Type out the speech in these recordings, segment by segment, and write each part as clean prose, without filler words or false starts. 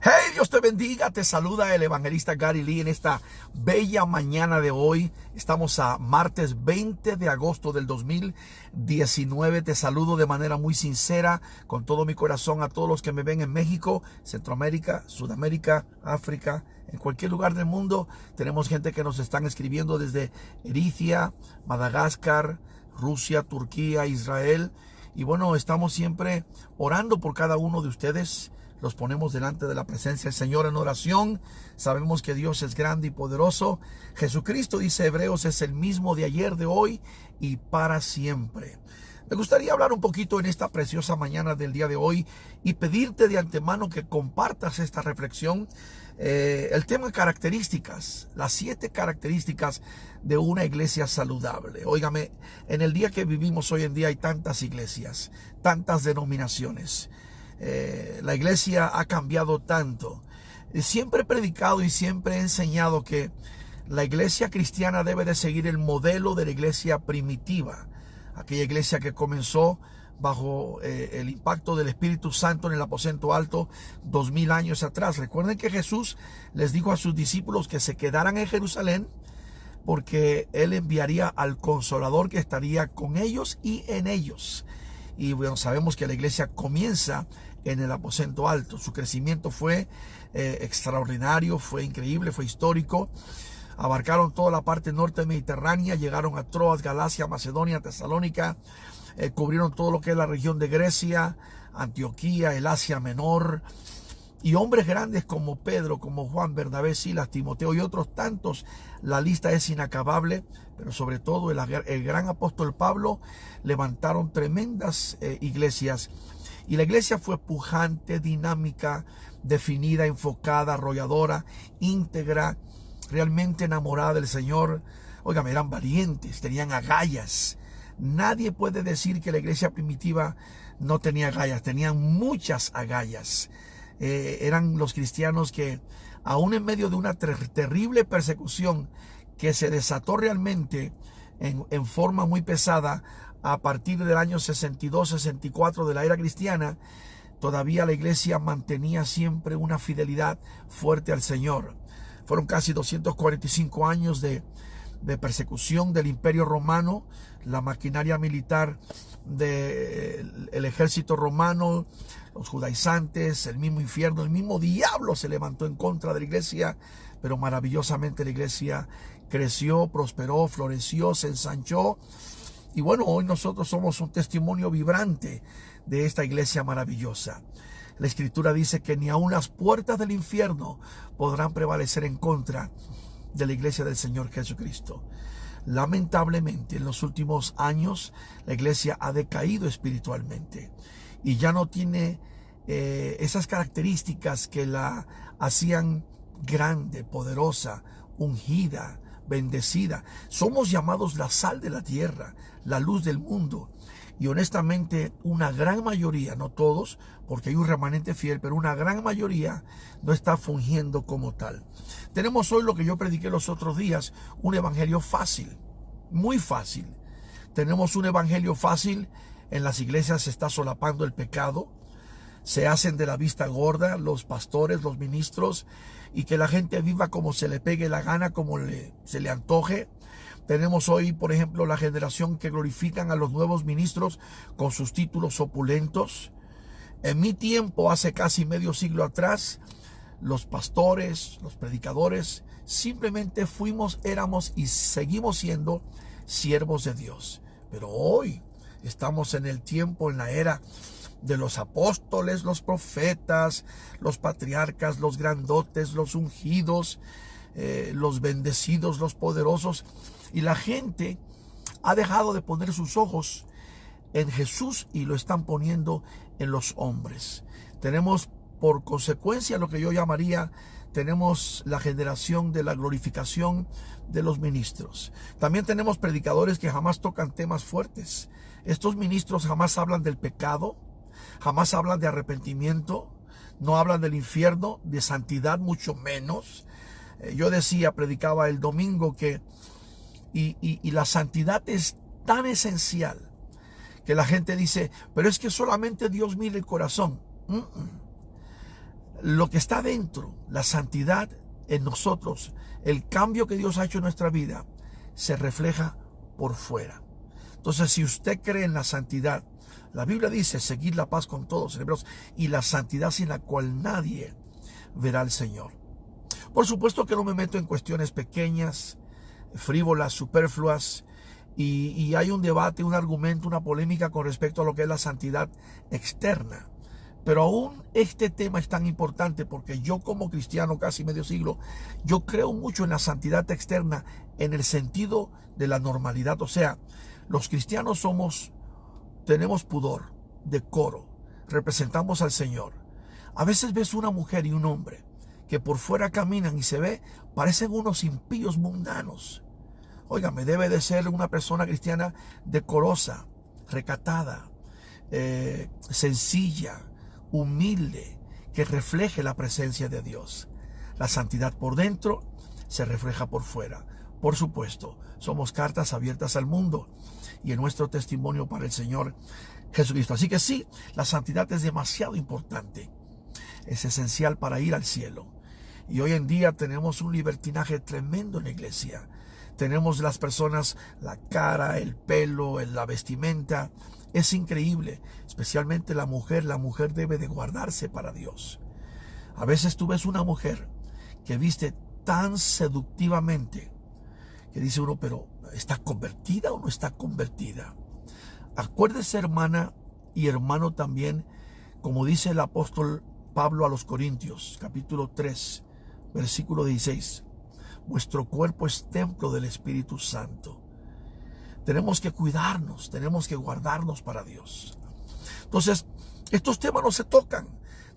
Hey, Dios te bendiga, te saluda el evangelista Gary Lee en esta bella mañana de hoy. Estamos a martes 20 de agosto del 2019. Te saludo de manera muy sincera, con todo mi corazón, a todos los que me ven en México, Centroamérica, Sudamérica, África, en cualquier lugar del mundo. Tenemos gente que nos están escribiendo desde Eritrea, Madagascar, Rusia, Turquía, Israel. Y bueno, estamos siempre orando por cada uno de ustedes. Los ponemos delante de la presencia del Señor en oración. Sabemos que Dios es grande y poderoso. Jesucristo, dice Hebreos, es el mismo de ayer, de hoy y para siempre. Me gustaría hablar un poquito en esta preciosa mañana del día de hoy y pedirte de antemano que compartas esta reflexión. El tema características, las 7 características de una iglesia saludable. Óigame, en el día que vivimos hoy en día hay tantas iglesias, tantas denominaciones. La iglesia ha cambiado tanto. Siempre he predicado y siempre he enseñado que la iglesia cristiana debe de seguir el modelo de la iglesia primitiva, aquella iglesia que comenzó bajo el impacto del Espíritu Santo en el aposento alto 2000 años atrás. Recuerden que Jesús les dijo a sus discípulos que se quedaran en Jerusalén porque Él enviaría al Consolador que estaría con ellos y en ellos. Y bueno, sabemos que la iglesia comienza en el aposento alto. Su crecimiento fue extraordinario, fue increíble, fue histórico. Abarcaron toda la parte norte mediterránea, llegaron a Troas, Galacia, Macedonia, Tesalónica, cubrieron todo lo que es la región de Grecia, Antioquía, el Asia Menor. Y hombres grandes como Pedro, como Juan, Bernabé, Silas, Timoteo y otros tantos, la lista es inacabable, pero sobre todo el gran apóstol Pablo levantaron tremendas iglesias. Y la iglesia fue pujante, dinámica, definida, enfocada, arrolladora, íntegra, realmente enamorada del Señor. Óigame, eran valientes, tenían agallas. Nadie puede decir que la iglesia primitiva no tenía agallas, tenían muchas agallas. Eran los cristianos que, aún en medio de una terrible persecución que se desató realmente en forma muy pesada a partir del año 62-64 de la era cristiana, todavía la iglesia mantenía siempre una fidelidad fuerte al Señor. Fueron casi 245 años de persecución del Imperio Romano, la maquinaria militar del ejército romano, los judaizantes, el mismo infierno, el mismo diablo se levantó en contra de la iglesia, pero maravillosamente la iglesia creció, prosperó, floreció, se ensanchó. Y bueno, hoy nosotros somos un testimonio vibrante de esta iglesia maravillosa. La Escritura dice que ni aun las puertas del infierno podrán prevalecer en contra de la iglesia del Señor Jesucristo. Lamentablemente, en los últimos años, la iglesia ha decaído espiritualmente y ya no tiene esas características que la hacían grande, poderosa, ungida, bendecida. Somos llamados la sal de la tierra, la luz del mundo. Y honestamente, una gran mayoría, no todos, porque hay un remanente fiel, pero una gran mayoría no está fungiendo como tal. Tenemos hoy lo que yo prediqué los otros días, un evangelio fácil, muy fácil. Tenemos un evangelio fácil, en las iglesias se está solapando el pecado, se hacen de la vista gorda los pastores, los ministros, y que la gente viva como se le pegue la gana, como se le antoje. Tenemos hoy, por ejemplo, la generación que glorifican a los nuevos ministros con sus títulos opulentos. En mi tiempo, hace casi medio siglo atrás, los pastores, los predicadores, simplemente éramos y seguimos siendo siervos de Dios. Pero hoy estamos en el tiempo, en la era de los apóstoles, los profetas, los patriarcas, los grandotes, los ungidos, los bendecidos, los poderosos. Y la gente ha dejado de poner sus ojos en Jesús y lo están poniendo en los hombres. Tenemos por consecuencia lo que yo llamaría, tenemos la generación de la glorificación de los ministros. También tenemos predicadores que jamás tocan temas fuertes. Estos ministros jamás hablan del pecado, jamás hablan de arrepentimiento, no hablan del infierno, de santidad mucho menos. Yo predicaba el domingo que y la santidad es tan esencial que la gente dice, pero es que solamente Dios mira el corazón. lo que está dentro, la santidad en nosotros, el cambio que Dios ha hecho en nuestra vida, se refleja por fuera. Entonces, si usted cree en la santidad, la Biblia dice, seguid la paz con todos, y la santidad sin la cual nadie verá al Señor. Por supuesto que no me meto en cuestiones pequeñas, frívolas, superfluas, y hay un debate, un argumento, una polémica con respecto a lo que es la santidad externa. Pero aún este tema es tan importante porque yo, como cristiano casi medio siglo, yo creo mucho en la santidad externa en el sentido de la normalidad. O sea, los cristianos tenemos pudor, decoro, representamos al Señor. A veces ves una mujer y un hombre que por fuera caminan y parecen unos impíos mundanos. Óigame, debe de ser una persona cristiana decorosa, recatada, sencilla, humilde, que refleje la presencia de Dios. La santidad por dentro se refleja por fuera. Por supuesto, somos cartas abiertas al mundo y en nuestro testimonio para el Señor Jesucristo. Así que sí, la santidad es demasiado importante. Es esencial para ir al cielo. Y hoy en día tenemos un libertinaje tremendo en la iglesia. Tenemos las personas, la cara, el pelo, la vestimenta. Es increíble, especialmente la mujer. La mujer debe de guardarse para Dios. A veces tú ves una mujer que viste tan seductivamente que dice uno, pero ¿está convertida o no está convertida? Acuérdese, hermana y hermano, también, como dice el apóstol Pablo a los Corintios, capítulo 3, versículo 16. Vuestro cuerpo es templo del Espíritu Santo. Tenemos que cuidarnos, tenemos que guardarnos para Dios. Entonces, estos temas no se tocan.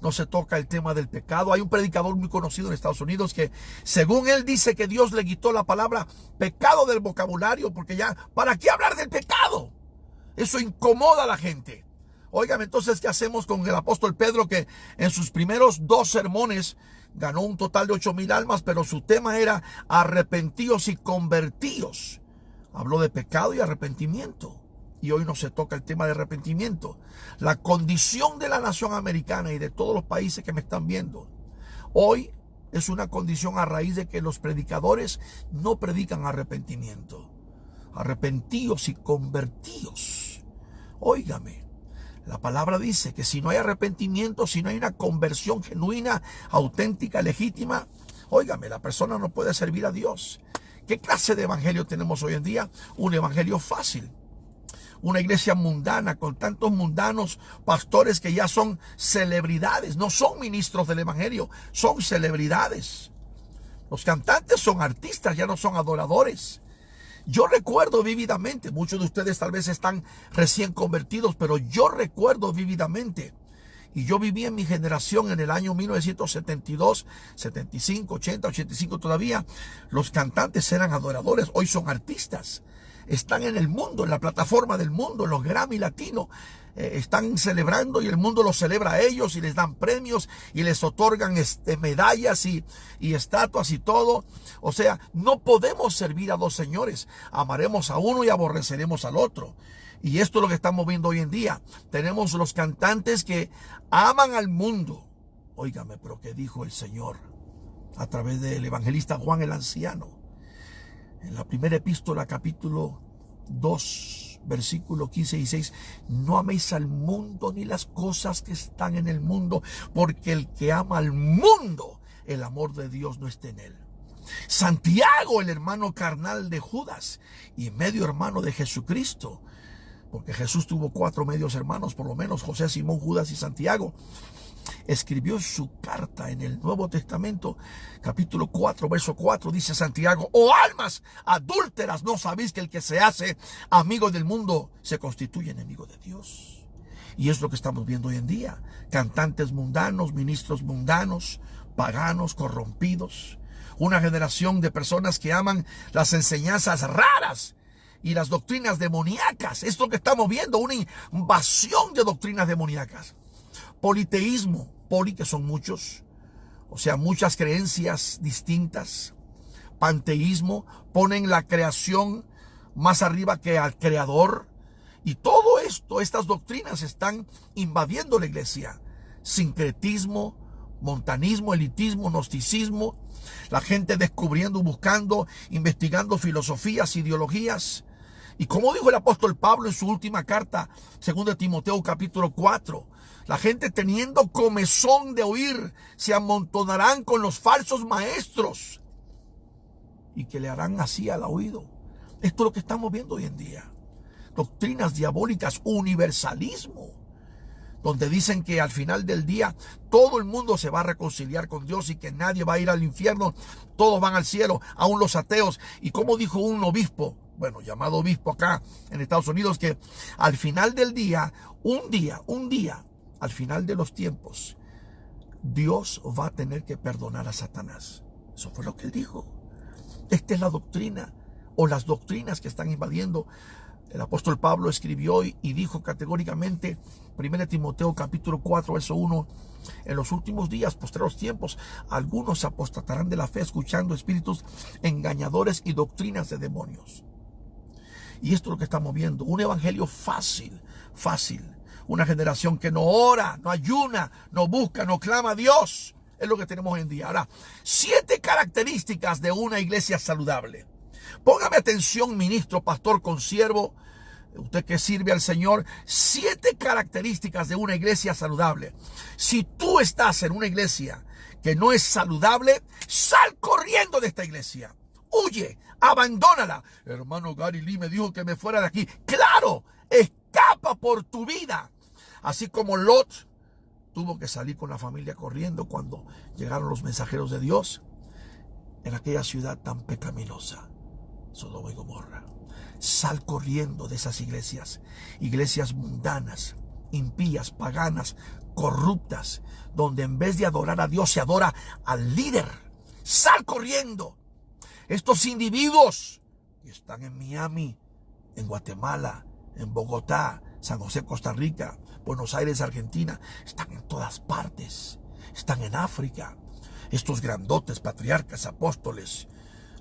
No se toca el tema del pecado. Hay un predicador muy conocido en Estados Unidos que, según él, dice que Dios le quitó la palabra pecado del vocabulario, porque ya, ¿para qué hablar del pecado? Eso incomoda a la gente. Óigame, entonces, ¿qué hacemos con el apóstol Pedro, que en sus primeros 2 sermones ganó un total de 8,000 almas, pero su tema era arrepentíos y convertíos? Habló de pecado y arrepentimiento. Y hoy no se toca el tema de arrepentimiento. La condición de la nación americana y de todos los países que me están viendo hoy es una condición a raíz de que los predicadores no predican arrepentimiento. Arrepentíos y convertíos. Óigame, la palabra dice que si no hay arrepentimiento, si no hay una conversión genuina, auténtica, legítima, óigame, la persona no puede servir a Dios. ¿Qué clase de evangelio tenemos hoy en día? Un evangelio fácil. Una iglesia mundana con tantos mundanos pastores que ya son celebridades. No son ministros del evangelio, son celebridades. Los cantantes son artistas, ya no son adoradores. Yo recuerdo vívidamente, muchos de ustedes tal vez están recién convertidos, pero yo recuerdo vívidamente, y yo viví en mi generación en el año 1972, 75, 80, 85 todavía, los cantantes eran adoradores, hoy son artistas. Están en el mundo, en la plataforma del mundo, en los Grammy latinos. Están celebrando y el mundo los celebra a ellos y les dan premios y les otorgan medallas y estatuas y todo. O sea, no podemos servir a 2 señores. Amaremos a uno y aborreceremos al otro. Y esto es lo que estamos viendo hoy en día. Tenemos los cantantes que aman al mundo. Óigame, pero ¿qué dijo el Señor a través del evangelista Juan el Anciano? En la primera epístola, capítulo 2, versículo 15 y 6, no améis al mundo ni las cosas que están en el mundo, porque el que ama al mundo, el amor de Dios no está en él. Santiago, el hermano carnal de Judas y medio hermano de Jesucristo, porque Jesús tuvo 4 medios hermanos, por lo menos José, Simón, Judas y Santiago, escribió su carta en el Nuevo Testamento, capítulo 4, verso 4, dice Santiago: oh almas adúlteras, ¿no sabéis que el que se hace amigo del mundo se constituye enemigo de Dios? Y es lo que estamos viendo hoy en día. Cantantes mundanos, ministros mundanos, paganos, corrompidos. Una generación de personas que aman las enseñanzas raras y las doctrinas demoníacas. Es lo que estamos viendo, una invasión de doctrinas demoníacas. Politeísmo, que son muchos, o sea, muchas creencias distintas. Panteísmo, ponen la creación más arriba que al creador. Y todo esto, estas doctrinas están invadiendo la iglesia. Sincretismo, montanismo, elitismo, gnosticismo, la gente descubriendo, buscando, investigando filosofías, ideologías. Y como dijo el apóstol Pablo en su última carta, 2 Timoteo capítulo 4, la gente teniendo comezón de oír, se amontonarán con los falsos maestros y que le harán así al oído. Esto es lo que estamos viendo hoy en día. Doctrinas diabólicas, universalismo, donde dicen que al final del día todo el mundo se va a reconciliar con Dios y que nadie va a ir al infierno, todos van al cielo, aún los ateos. Y como dijo un obispo, bueno, llamado obispo acá en Estados Unidos, que al final del día, un día, al final de los tiempos, Dios va a tener que perdonar a Satanás. Eso fue lo que él dijo. Esta es la doctrina, o las doctrinas que están invadiendo. El apóstol Pablo escribió y dijo categóricamente, 1 Timoteo capítulo 4, verso 1, en los últimos días, postreros tiempos, algunos se apostatarán de la fe escuchando espíritus engañadores y doctrinas de demonios. Y esto es lo que estamos viendo, un evangelio fácil, una generación que no ora, no ayuna, no busca, no clama a Dios, es lo que tenemos hoy en día. Ahora, 7 características de una iglesia saludable. Póngame atención, ministro, pastor, consiervo, usted que sirve al Señor. 7 características de una iglesia saludable. Si tú estás en una iglesia que no es saludable, sal corriendo de esta iglesia. Huye, abandónala. Hermano Gary Lee me dijo que me fuera de aquí. Claro, escapa por tu vida. Así como Lot tuvo que salir con la familia corriendo cuando llegaron los mensajeros de Dios en aquella ciudad tan pecaminosa, Sodoma y Gomorra. Sal corriendo de esas iglesias mundanas, impías, paganas, corruptas, donde en vez de adorar a Dios se adora al líder. Sal corriendo. Estos individuos que están en Miami, en Guatemala, en Bogotá, San José, Costa Rica, Buenos Aires, Argentina, están en todas partes. Están en África. Estos grandotes, patriarcas, apóstoles,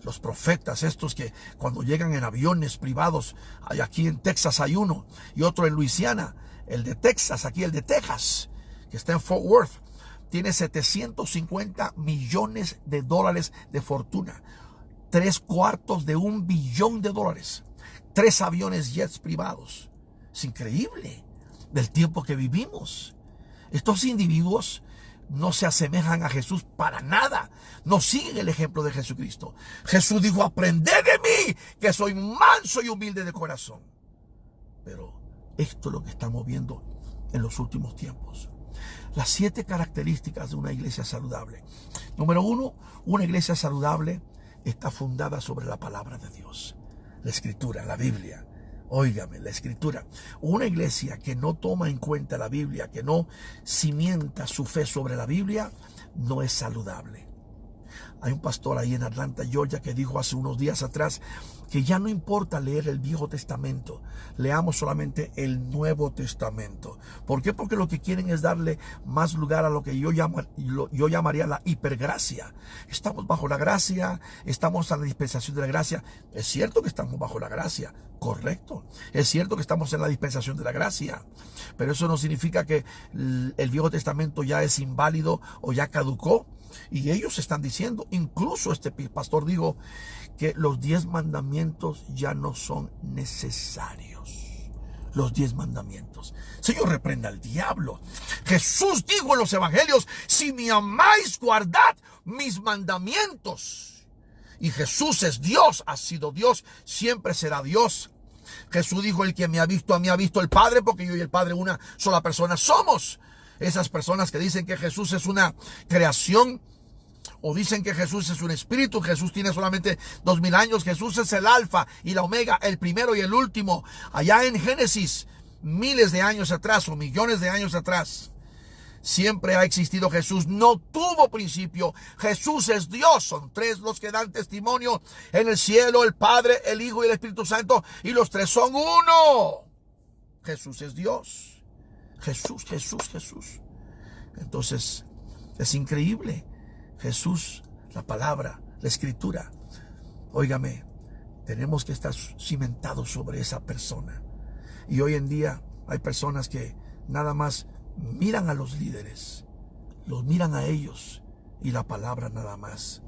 los profetas, estos que cuando llegan en aviones privados, aquí en Texas hay uno y otro en Luisiana, el de Texas, aquí el de Texas, que está en Fort Worth, tiene 750 millones de dólares de fortuna, 3/4 de $1 billón, 3 aviones jets privados. Es increíble del tiempo que vivimos. Estos individuos no se asemejan a Jesús para nada. No siguen el ejemplo de Jesucristo. Jesús dijo: aprended de mí, que soy manso y humilde de corazón. Pero esto es lo que estamos viendo en los últimos tiempos. Las 7 características de una iglesia saludable. Número 1, una iglesia saludable está fundada sobre la palabra de Dios. La Escritura, la Biblia. Óigame, la Escritura. Una iglesia que no toma en cuenta la Biblia, que no cimienta su fe sobre la Biblia, no es saludable. Hay un pastor ahí en Atlanta, Georgia, que dijo hace unos días atrás que ya no importa leer el Viejo Testamento, leamos solamente el Nuevo Testamento. ¿Por qué? Porque lo que quieren es darle más lugar a lo que yo llamaría la hipergracia. Estamos bajo la gracia, estamos en la dispensación de la gracia. Es cierto que estamos bajo la gracia, correcto. Es cierto que estamos en la dispensación de la gracia, pero eso no significa que el Viejo Testamento ya es inválido o ya caducó. Y ellos están diciendo, incluso este pastor dijo, que los 10 mandamientos ya no son necesarios. Los 10 mandamientos. Señor, reprenda al diablo. Jesús dijo en los evangelios: si me amáis, guardad mis mandamientos. Y Jesús es Dios, ha sido Dios, siempre será Dios. Jesús dijo: el que me ha visto a mí ha visto al Padre, porque yo y el Padre una sola persona somos. Esas personas que dicen que Jesús es una creación, o dicen que Jesús es un espíritu, Jesús tiene solamente 2000 años, Jesús es el alfa y la omega, el primero y el último. Allá en Génesis, miles de años atrás o millones de años atrás, siempre ha existido Jesús, no tuvo principio. Jesús es Dios, son 3 los que dan testimonio en el cielo: el Padre, el Hijo y el Espíritu Santo, y los 3 son uno. Jesús es Dios. Jesús. Entonces, es increíble. Jesús, la palabra, la Escritura. Óigame, tenemos que estar cimentados sobre esa persona. Y hoy en día hay personas que nada más miran a los líderes, los miran a ellos y la palabra nada más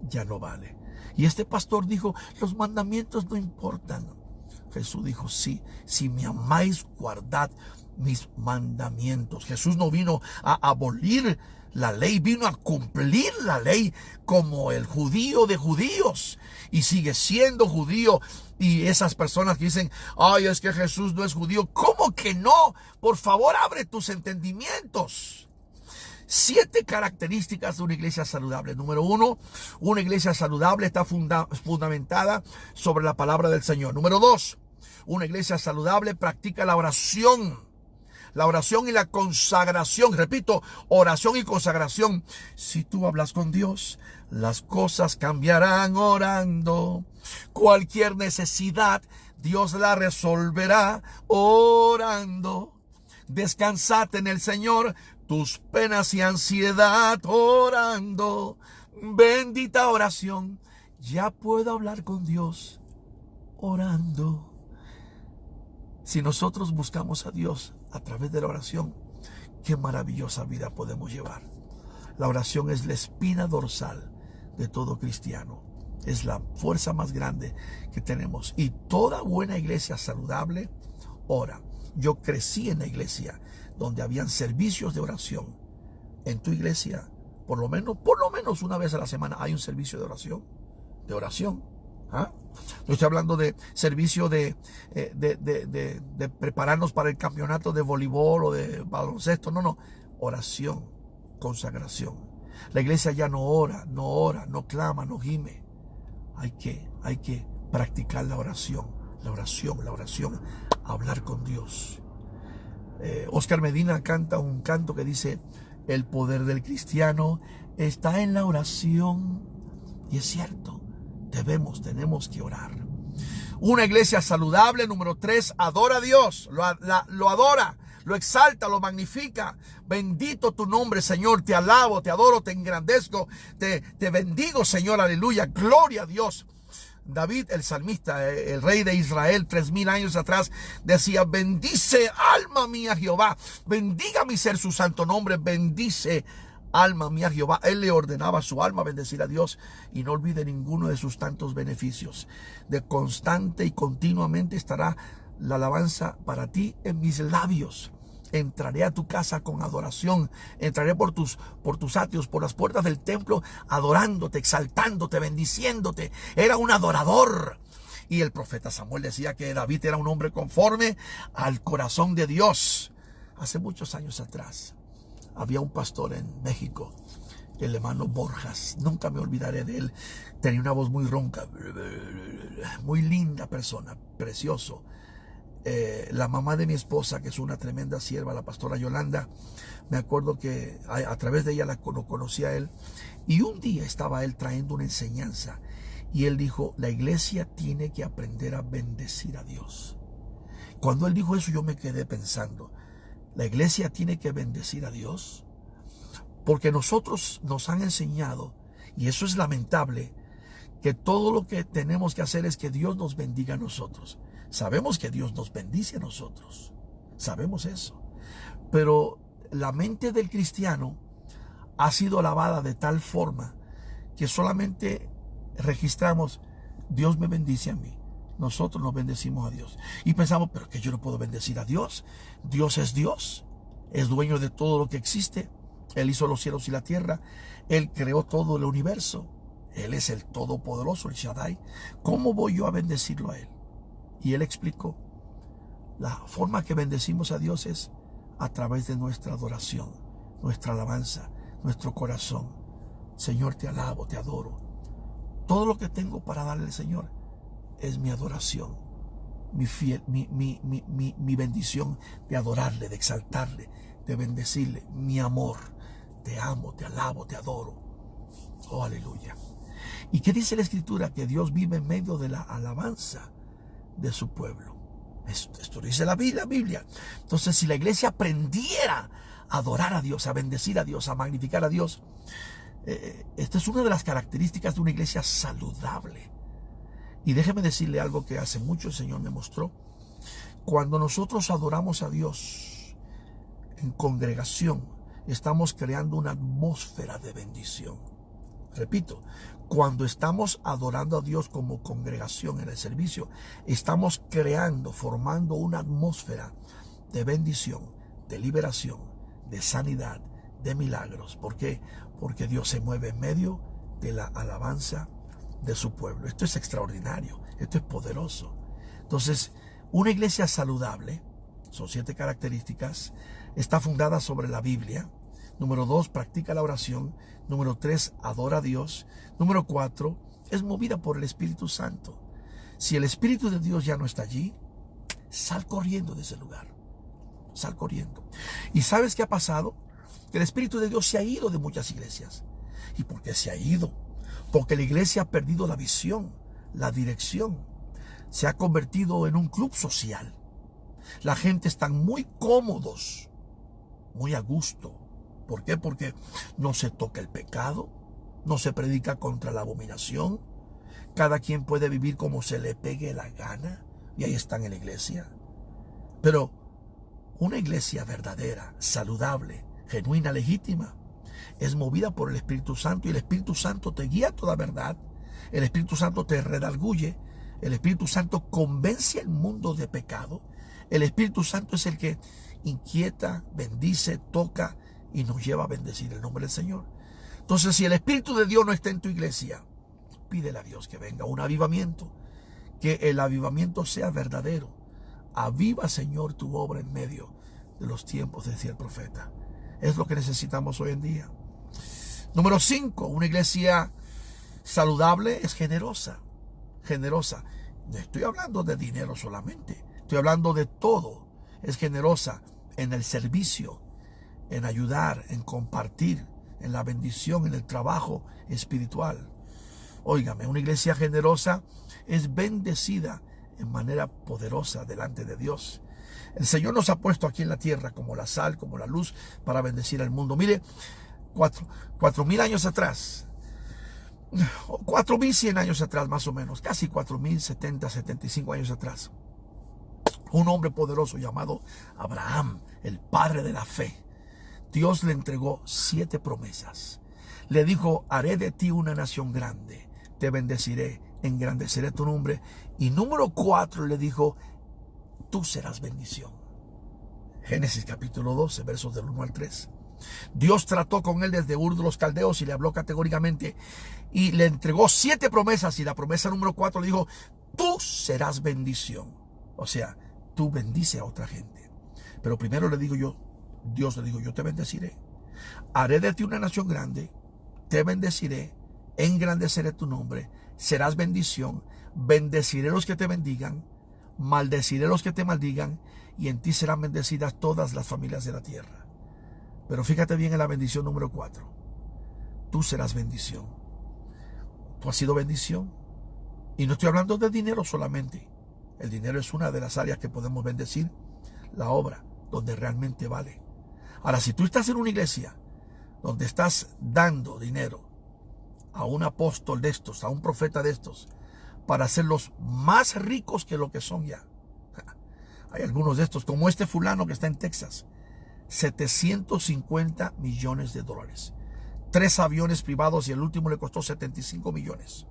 ya no vale. Y este pastor dijo, los mandamientos no importan. Jesús dijo, sí, si me amáis, guardad mis mandamientos. Jesús no vino a abolir la ley, vino a cumplir la ley como el judío de judíos. Y sigue siendo judío. Y esas personas que dicen, ay, es que Jesús no es judío. ¿Cómo que no? Por favor, abre tus entendimientos. 7 características de una iglesia saludable. Número 1, una iglesia saludable está fundamentada sobre la palabra del Señor. Número 2, una iglesia saludable practica la oración. La oración y la consagración. Repito, oración y consagración. Si tú hablas con Dios, las cosas cambiarán orando. Cualquier necesidad, Dios la resolverá orando. Descansad en el Señor tus penas y ansiedad orando. Bendita oración. Ya puedo hablar con Dios orando. Si nosotros buscamos a Dios a través de la oración, qué maravillosa vida podemos llevar. La oración es la espina dorsal de todo cristiano. Es la fuerza más grande que tenemos. Y toda buena iglesia saludable ora. Yo crecí en la iglesia donde habían servicios de oración. En tu iglesia, por lo menos una vez a la semana hay un servicio de oración. ¿Ah? No estoy hablando de servicio de prepararnos para el campeonato de voleibol o de baloncesto. No. Oración, consagración. La iglesia ya no ora, no clama, no gime. Hay que practicar la oración, hablar con Dios. Oscar Medina canta un canto que dice, el poder del cristiano está en la oración. Y es cierto, tenemos que orar. Una iglesia saludable, número 3, adora a Dios, lo adora, lo exalta, lo magnifica. Bendito tu nombre, Señor, te alabo, te adoro, te engrandezco, te bendigo, Señor, aleluya, gloria a Dios. David, el salmista, el rey de Israel, 3000 años atrás, decía, bendice alma mía Jehová, bendiga mi ser su santo nombre, bendice alma mía Jehová. Él le ordenaba a su alma bendecir a Dios y no olvide ninguno de sus tantos beneficios. De constante y continuamente estará la alabanza para ti en mis labios. Entraré a tu casa con adoración. Entraré por tus atrios, por las puertas del templo, adorándote, exaltándote, bendiciéndote. Era un adorador. Y el profeta Samuel decía que David era un hombre conforme al corazón de Dios. Hace muchos años atrás había un pastor en México, el hermano Borjas. Nunca me olvidaré de él. Tenía una voz muy ronca, muy linda persona, precioso. La mamá de mi esposa, que es una tremenda sierva, la pastora Yolanda, me acuerdo que a través de ella lo conocí a él. Y un día estaba él trayendo una enseñanza y él dijo, la iglesia tiene que aprender a bendecir a Dios. Cuando él dijo eso, yo me quedé pensando, la iglesia tiene que bendecir a Dios, porque nosotros nos han enseñado, y eso es lamentable, que todo lo que tenemos que hacer es que Dios nos bendiga a nosotros. Sabemos que Dios nos bendice a nosotros, sabemos eso, pero la mente del cristiano ha sido lavada de tal forma que solamente registramos, Dios me bendice a mí, nosotros nos bendecimos a Dios y pensamos, pero que yo no puedo bendecir a Dios. Dios, es dueño de todo lo que existe. Él hizo los cielos y la tierra, Él creó todo el universo, Él es el Todopoderoso, el Shaddai. ¿Cómo voy yo a bendecirlo a Él? Y él explicó, la forma que bendecimos a Dios es a través de nuestra adoración, nuestra alabanza, nuestro corazón. Señor, te alabo, te adoro. Todo lo que tengo para darle al Señor es mi adoración, mi bendición de adorarle, de exaltarle, de bendecirle, mi amor. Te amo, te alabo, te adoro. Oh, aleluya. ¿Y qué dice la Escritura? Que Dios vive en medio de la alabanza de su pueblo. Esto dice la Biblia. Entonces, si la iglesia aprendiera a adorar a Dios, a bendecir a Dios, a magnificar a Dios, esta es una de las características de una iglesia saludable. Y déjeme decirle algo que hace mucho el Señor me mostró. Cuando nosotros adoramos a Dios en congregación, estamos creando una atmósfera de bendición. Repito, cuando estamos adorando a Dios como congregación en el servicio, estamos creando, formando una atmósfera de bendición, de liberación, de sanidad, de milagros. ¿Por qué? Porque Dios se mueve en medio de la alabanza de su pueblo. Esto es extraordinario, esto es poderoso. Entonces, una iglesia saludable, son 7 características, está fundada sobre la Biblia. Número 2, practica la oración. Número 3, adora a Dios. Número 4, es movida por el Espíritu Santo. Si el Espíritu de Dios ya no está allí, sal corriendo de ese lugar. Sal corriendo. ¿Y sabes qué ha pasado? Que el Espíritu de Dios se ha ido de muchas iglesias. ¿Y por qué se ha ido? Porque la iglesia ha perdido la visión, la dirección. Se ha convertido en un club social. La gente está muy cómodos, muy a gusto. ¿Por qué? Porque no se toca el pecado, no se predica contra la abominación. Cada quien puede vivir como se le pegue la gana, y ahí están en la iglesia. Pero una iglesia verdadera, saludable, genuina, legítima, es movida por el Espíritu Santo, y el Espíritu Santo te guía a toda verdad. El Espíritu Santo te redarguye. El Espíritu Santo convence al mundo de pecado. El Espíritu Santo es el que inquieta, bendice, toca y nos lleva a bendecir el nombre del Señor. Entonces, si el Espíritu de Dios no está en tu iglesia, pídele a Dios que venga un avivamiento, que el avivamiento sea verdadero. Aviva, Señor, tu obra en medio de los tiempos, decía el profeta. Es lo que necesitamos hoy en día. Número 5, una iglesia saludable es generosa. Generosa. No estoy hablando de dinero solamente, estoy hablando de todo. Es generosa en el servicio, en ayudar, en compartir, en la bendición, en el trabajo espiritual. Óigame, una iglesia generosa es bendecida en manera poderosa delante de Dios. El Señor nos ha puesto aquí en la tierra como la sal, como la luz, para bendecir al mundo. Mire, 4,000 años atrás, 4,100 años atrás más o menos, casi 4,070, 75 años atrás, un hombre poderoso llamado Abraham, el padre de la fe, Dios le entregó 7 promesas. Le dijo: haré de ti una nación grande, te bendeciré, engrandeceré tu nombre. Y número 4 le dijo: tú serás bendición. Génesis capítulo 12, versos del 1 al 3. Dios trató con él desde Ur de los Caldeos y le habló categóricamente y le entregó 7 promesas, y la promesa número 4 le dijo: tú serás bendición. O sea, tú bendice a otra gente. Pero primero Dios le dijo: yo te bendeciré, haré de ti una nación grande, te bendeciré, engrandeceré tu nombre, serás bendición, bendeciré a los que te bendigan, maldeciré a los que te maldigan, y en ti serán bendecidas todas las familias de la tierra. Pero fíjate bien en la bendición número 4. Tú serás bendición. Tú has sido bendición. Y no estoy hablando de dinero solamente. El dinero es una de las áreas que podemos bendecir la obra, donde realmente vale. Ahora, si tú estás en una iglesia donde estás dando dinero a un apóstol de estos, a un profeta de estos, para hacerlos más ricos que lo que son ya. Hay algunos de estos, como este fulano que está en Texas, 750 millones de dólares. 3 aviones privados, y el último le costó 75 millones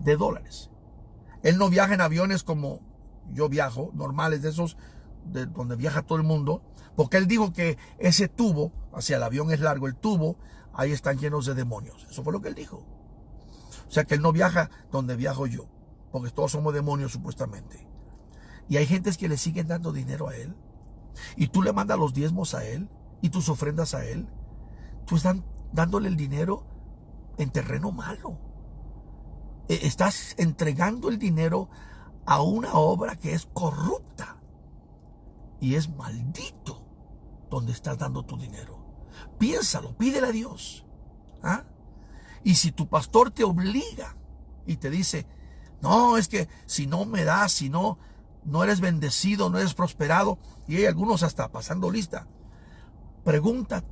de dólares. Él no viaja en aviones como yo viajo, normales de esos, de donde viaja todo el mundo, porque él dijo que ese tubo, hacia el avión es largo, el tubo, ahí están llenos de demonios. Eso fue lo que él dijo. O sea que él no viaja donde viajo yo, porque todos somos demonios supuestamente. Y hay gentes que le siguen dando dinero a él, y tú le mandas los diezmos a él, y tus ofrendas a él. Tú estás dándole el dinero en terreno malo. Estás entregando el dinero a una obra que es corrupta. Y es maldito donde estás dando tu dinero. Piénsalo, pídele a Dios. ¿Ah? Y si tu pastor te obliga y te dice: no, es que si no me das, si no eres bendecido, no eres prosperado, y hay algunos hasta pasando lista, pregunta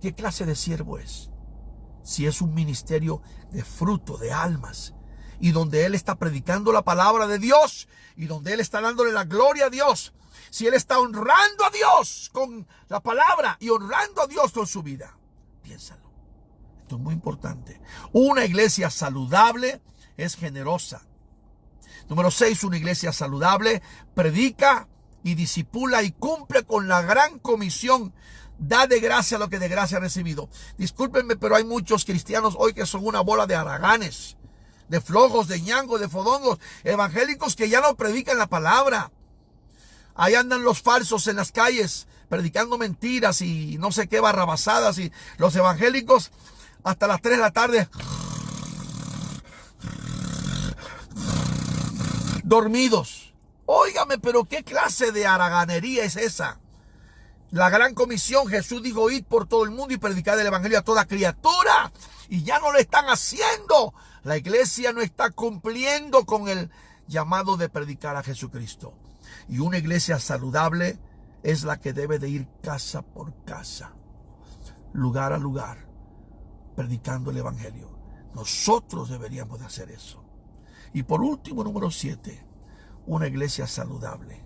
qué clase de siervo es. Si es un ministerio de fruto, de almas, y donde él está predicando la palabra de Dios y donde él está dándole la gloria a Dios, si él está honrando a Dios con la palabra y honrando a Dios con su vida, piénsalo. Esto es muy importante. Una iglesia saludable es generosa. Número 6, una iglesia saludable predica y discipula y cumple con la gran comisión. Da de gracia lo que de gracia ha recibido. Discúlpenme, pero hay muchos cristianos hoy que son una bola de haraganes, de flojos, de ñangos, de fodongos, evangélicos que ya no predican la palabra. Ahí andan los falsos en las calles predicando mentiras y no sé qué barrabasadas, y los evangélicos hasta las 3 de la tarde dormidos. Óigame, pero ¿qué clase de haraganería es esa? La gran comisión, Jesús dijo, id por todo el mundo y predicad el evangelio a toda criatura. Y ya no lo están haciendo. La iglesia no está cumpliendo con el llamado de predicar a Jesucristo. Y una iglesia saludable es la que debe de ir casa por casa, lugar a lugar, predicando el evangelio. Nosotros deberíamos de hacer eso. Y por último, número 7, una iglesia saludable.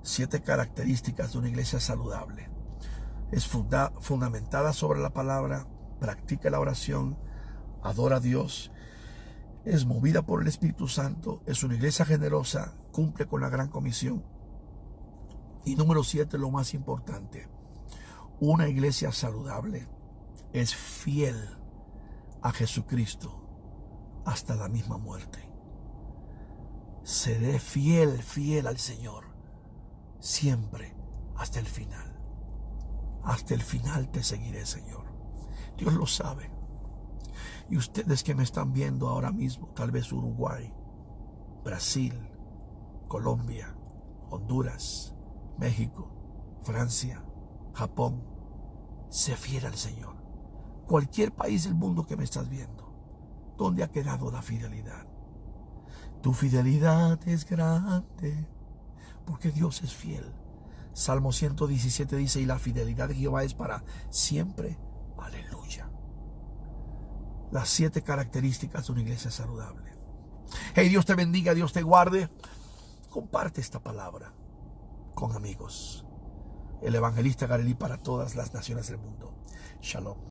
7 características de una iglesia saludable. Es fundamentada sobre la palabra, practica la oración, adora a Dios, es movida por el Espíritu Santo, es una iglesia generosa, cumple con la gran comisión. Y número 7, lo más importante, una iglesia saludable es fiel a Jesucristo hasta la misma muerte. Seré fiel al Señor siempre hasta el final. Hasta el final te seguiré, Señor. Dios lo sabe. Y ustedes que me están viendo ahora mismo, tal vez Uruguay, Brasil, Colombia, Honduras, México, Francia, Japón, sé fiel al Señor. Cualquier país del mundo que me estás viendo, ¿dónde ha quedado la fidelidad? Tu fidelidad es grande, porque Dios es fiel. Salmo 117 dice, y la fidelidad de Jehová es para siempre. Aleluya. Las 7 características de una iglesia saludable. Hey, Dios te bendiga, Dios te guarde. Comparte esta palabra con amigos. El evangelista Gary Lee para todas las naciones del mundo. Shalom.